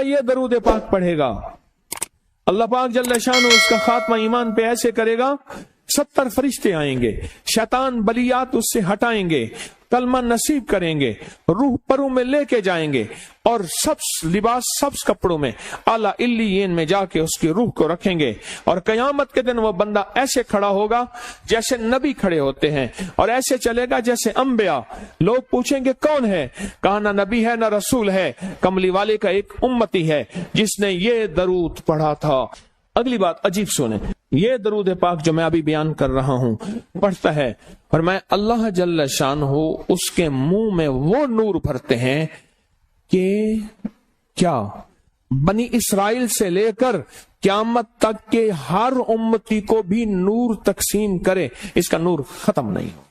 یہ درود پاک پڑھے گا، اللہ پاک جل شانہ اس کا خاتمہ ایمان پہ ایسے کرے گا، 70 فرشتے آئیں گے، شیطان بلیات اس سے ہٹائیں گے، کلمہ نصیب کریں گے، روح پروں میں لے کے جائیں گے، اور سبز لباس سبز کپڑوں میں اعلیٰ علیین میں جا کے اس کی روح کو رکھیں گے، اور قیامت کے دن وہ بندہ ایسے کھڑا ہوگا جیسے نبی کھڑے ہوتے ہیں، اور ایسے چلے گا جیسے انبیاء۔ لوگ پوچھیں گے کون ہے؟ کہا نہ نبی ہے نہ رسول ہے، کملی والے کا ایک امتی ہے جس نے یہ درود پڑھا تھا۔ اگلی بات عجیب سنیں، یہ درود پاک جو میں ابھی بیان کر رہا ہوں پڑھتا ہے، اور میں اللہ جل شانہ اس کے منہ میں وہ نور بھرتے ہیں کہ کیا بنی اسرائیل سے لے کر قیامت تک کے ہر امتی کو بھی نور تقسیم کرے، اس کا نور ختم نہیں ہو۔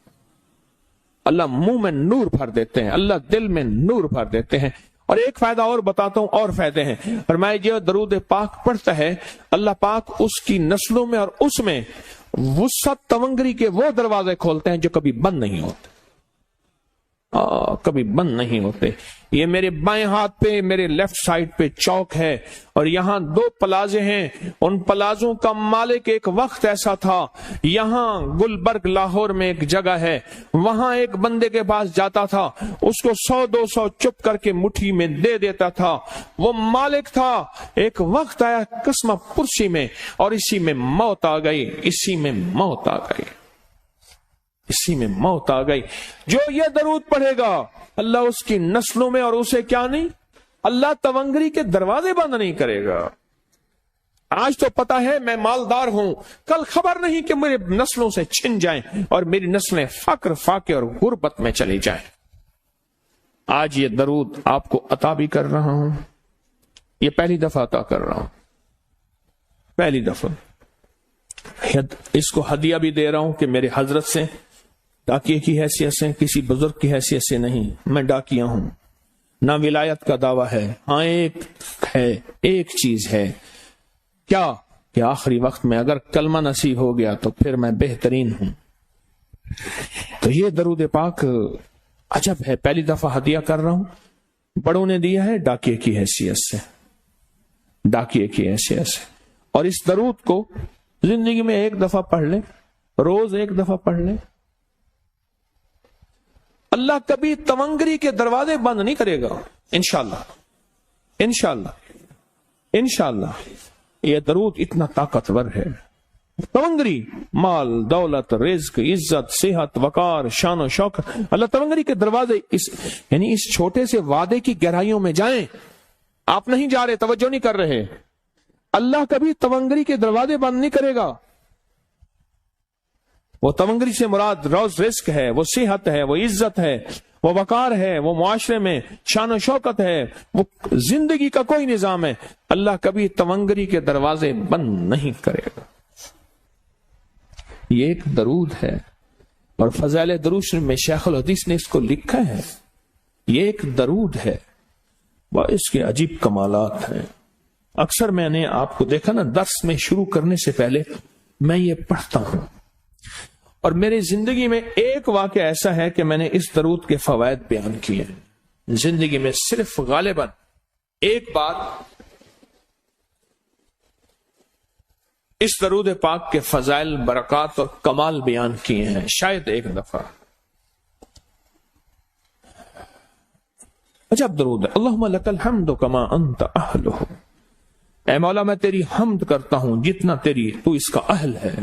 اللہ منہ میں نور بھر دیتے ہیں، اللہ دل میں نور بھر دیتے ہیں۔ اور ایک فائدہ اور بتاتا ہوں، اور فائدے ہیں، اور میں یہ درود پاک پڑھتا ہے، اللہ پاک اس کی نسلوں میں اور اس میں وسعت تونگری کے وہ دروازے کھولتے ہیں جو کبھی بند نہیں ہوتے، کبھی بند نہیں ہوتے۔ یہ میرے بائیں ہاتھ پہ، میرے لیفٹ سائڈ پہ چوک ہے، اور یہاں 2 پلازے ہیں، ان پلازوں کا مالک ایک وقت ایسا تھا، یہاں گلبرگ لاہور میں ایک جگہ ہے، وہاں ایک بندے کے پاس جاتا تھا، اس کو 100-200 چپ کر کے مٹھی میں دے دیتا تھا، وہ مالک تھا۔ ایک وقت آیا قسمہ پرسی میں، اور اسی میں موت آ گئی، اسی میں موت آ گئی، اسی میں موت آ گئی۔ جو یہ درود پڑھے گا اللہ اس کی نسلوں میں، اور اسے کیا نہیں، اللہ تونگری کے دروازے بند نہیں کرے گا۔ آج تو پتا ہے میں مالدار ہوں، کل خبر نہیں کہ میرے نسلوں سے چھن جائیں اور میری نسلیں فقر فاقے اور غربت میں چلی جائیں۔ آج یہ درود آپ کو عطا بھی کر رہا ہوں، یہ پہلی دفعہ عطا کر رہا ہوں، پہلی دفعہ۔ اس کو ہدیہ بھی دے رہا ہوں کہ میرے حضرت سے، ڈاکیے کی حیثیت سے، کسی بزرگ کی حیثیت سے نہیں، میں ڈاکیہ ہوں، نہ ولایت کا دعویٰ ہے۔ ہاں ایک چیز ہے، کیا کہ آخری وقت میں اگر کلمہ نصیب ہو گیا تو پھر میں بہترین ہوں۔ تو یہ درود پاک عجب ہے، پہلی دفعہ ہدیہ کر رہا ہوں، بڑوں نے دیا ہے ڈاکیے کی حیثیت سے، ڈاکیے کی حیثیت سے۔ اور اس درود کو زندگی میں ایک دفعہ پڑھ لیں، روز ایک دفعہ پڑھ لیں، اللہ کبھی تونگری کے دروازے بند نہیں کرے گا، انشاءاللہ انشاءاللہ انشاءاللہ۔ یہ درود اتنا طاقتور ہے، تونگری، مال، دولت، رزق، عزت، صحت، وقار، شان و شوکت، اللہ تونگری کے دروازے، یعنی اس چھوٹے سے وعدے کی گہرائیوں میں جائیں۔ آپ نہیں جا رہے، توجہ نہیں کر رہے، اللہ کبھی تونگری کے دروازے بند نہیں کرے گا۔ وہ تونگری سے مراد روز رزق ہے، وہ صحت ہے، وہ عزت ہے، وہ وقار ہے، وہ معاشرے میں شان و شوکت ہے، وہ زندگی کا کوئی نظام ہے، اللہ کبھی تونگری کے دروازے بند نہیں کرے گا۔ یہ ایک درود ہے، اور فضائل درود شریف میں شیخ الحدیث نے اس کو لکھا ہے، یہ ایک درود ہے، وہ اس کے عجیب کمالات ہیں۔ اکثر میں نے آپ کو دیکھا نا، درس میں شروع کرنے سے پہلے میں یہ پڑھتا ہوں، اور میری زندگی میں ایک واقعہ ایسا ہے کہ میں نے اس درود کے فوائد بیان کیے ہیں، زندگی میں صرف غالباً ایک بار اس درود پاک کے فضائل، برکات اور کمال بیان کیے ہیں، شاید ایک دفعہ۔ عجب درود ہے، اللہم لک الحمد کما انت اہلہ، اے مولا میں تیری حمد کرتا ہوں جتنا تو اس کا اہل ہے۔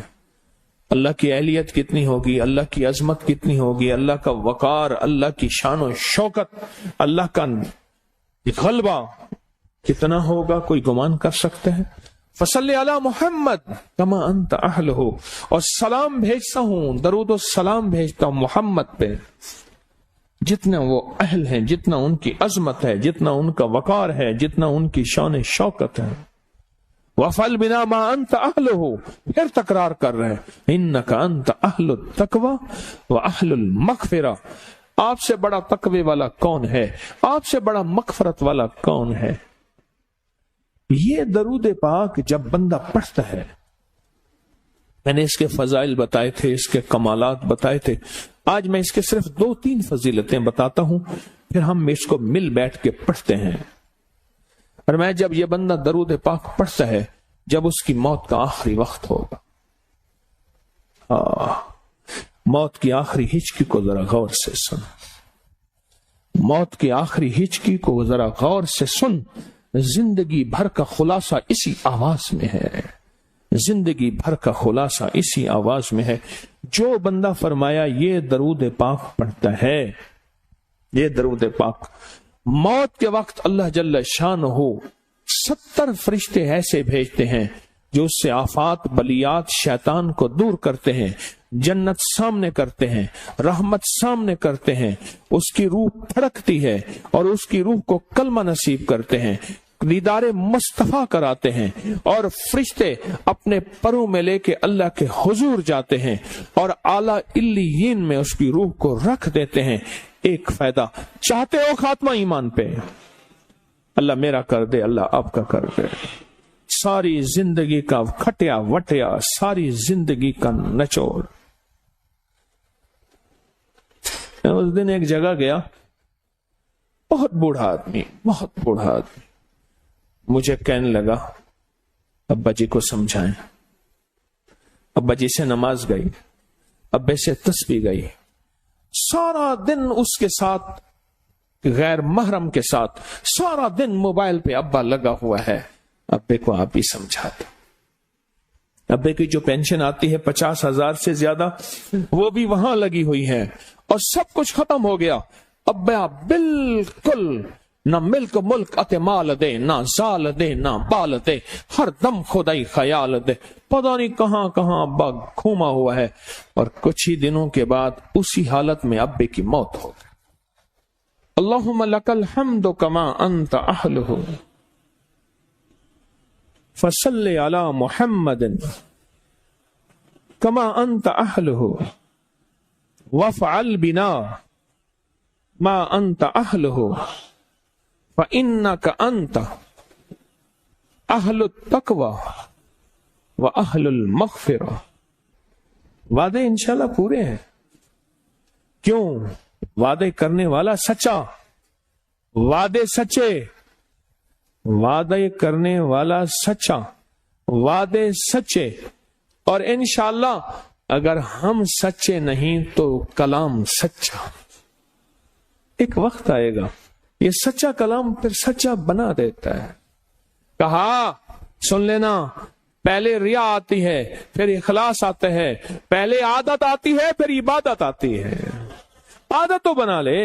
اللہ کی اہلیت کتنی ہوگی، اللہ کی عظمت کتنی ہوگی، اللہ کا وقار، اللہ کی شان و شوکت، اللہ کا غلبہ کتنا ہوگا، کوئی گمان کر سکتے ہیں؟ فصلی علی محمد کما انت اہلہ، اور سلام بھیجتا ہوں، درود و سلام بھیجتا ہوں محمد پہ، جتنا وہ اہل ہیں، جتنا ان کی عظمت ہے، جتنا ان کا وقار ہے، جتنا ان کی شان شوکت ہے۔ وَفَعَلْ بِنَا مَا أَنْتَ أَهْلُهُ، پھر تکرار کر رہے ہیں، إِنَّكَ أَنْتَ أَهْلُ التَّقْوَى وَأَهْلُ الْمَغْفِرَةِ، آپ سے بڑا تقوی والا کون ہے، آپ سے بڑا مغفرت والا کون ہے۔ یہ درود پاک جب بندہ پڑھتا ہے، میں نے اس کے فضائل بتائے تھے، اس کے کمالات بتائے تھے، آج میں اس کے صرف 2-3 فضیلتیں بتاتا ہوں، پھر ہم اس کو مل بیٹھ کے پڑھتے ہیں۔ فرمایا جب یہ بندہ درود پاک پڑھتا ہے جب اس کی موت کا آخری وقت ہوگا، موت کی آخری ہچکی کو ذرا غور سے سن، موت کی آخری ہچکی کو ذرا غور سے سن، زندگی بھر کا خلاصہ اسی آواز میں ہے، زندگی بھر کا خلاصہ اسی آواز میں ہے۔ جو بندہ فرمایا یہ درود پاک پڑھتا ہے، یہ درود پاک، موت کے وقت اللہ جل شانہ 70 فرشتے ایسے بھیجتے ہیں جو اس سے آفات بلیات شیطان کو دور کرتے ہیں، جنت سامنے کرتے ہیں، رحمت سامنے کرتے ہیں، اس کی روح پھڑکتی ہے اور اس کی روح کو کلمہ نصیب کرتے ہیں، دیدار مصطفیٰ کراتے ہیں، اور فرشتے اپنے پروں میں لے کے اللہ کے حضور جاتے ہیں اور اعلیٰ علیین میں اس کی روح کو رکھ دیتے ہیں۔ ایک فائدہ چاہتے ہو خاتمہ ایمان پہ، اللہ میرا کر دے، اللہ آپ کا کر دے، ساری زندگی کا کھٹیا وٹیا، ساری زندگی کا نچوڑ۔ اس دن ایک جگہ گیا، بہت بوڑھا آدمی، بہت بوڑھا آدمی، مجھے کہنے لگا ابا جی کو سمجھائیں۔ ابا جی سے نماز گئی، ابے سے تسبیح گئی، سارا دن اس کے ساتھ غیر محرم کے ساتھ سارا دن موبائل پہ ابا لگا ہوا ہے۔ ابے کو آپ ہی سمجھاتے، ابے کی جو پینشن آتی ہے 50,000 سے زیادہ، وہ بھی وہاں لگی ہوئی ہے اور سب کچھ ختم ہو گیا۔ ابا بالکل نہ ملک ملک اتے مال دے، نہ زال دے، نہ بال دے، ہر دم خدائی خیال دے، پتہ نہیں کہاں کہاں ابا گھوما ہوا ہے۔ اور کچھ ہی دنوں کے بعد اسی حالت میں ابے کی موت ہو گئی۔ اللہم لک الحمد کما انت اہلہ فصل علی محمد کما انت اہلہ وافعل بنا ما انت اہلہ فإنک انت اہل التقوی واہل المغفرہ۔ وعدے انشاءاللہ پورے ہیں، کیوں؟ وعدے کرنے والا سچا، وعدے سچے، وعدے کرنے والا سچا، وعدے سچے، اور انشاءاللہ اگر ہم سچے نہیں تو کلام سچا۔ ایک وقت آئے گا یہ سچا کلام پھر سچا بنا دیتا ہے۔ کہا سن لینا، پہلے ریا آتی ہے، پھر اخلاص آتا ہے، پہلے عادت آتی ہے، پھر عبادت آتی ہے۔ عادت تو بنا لے،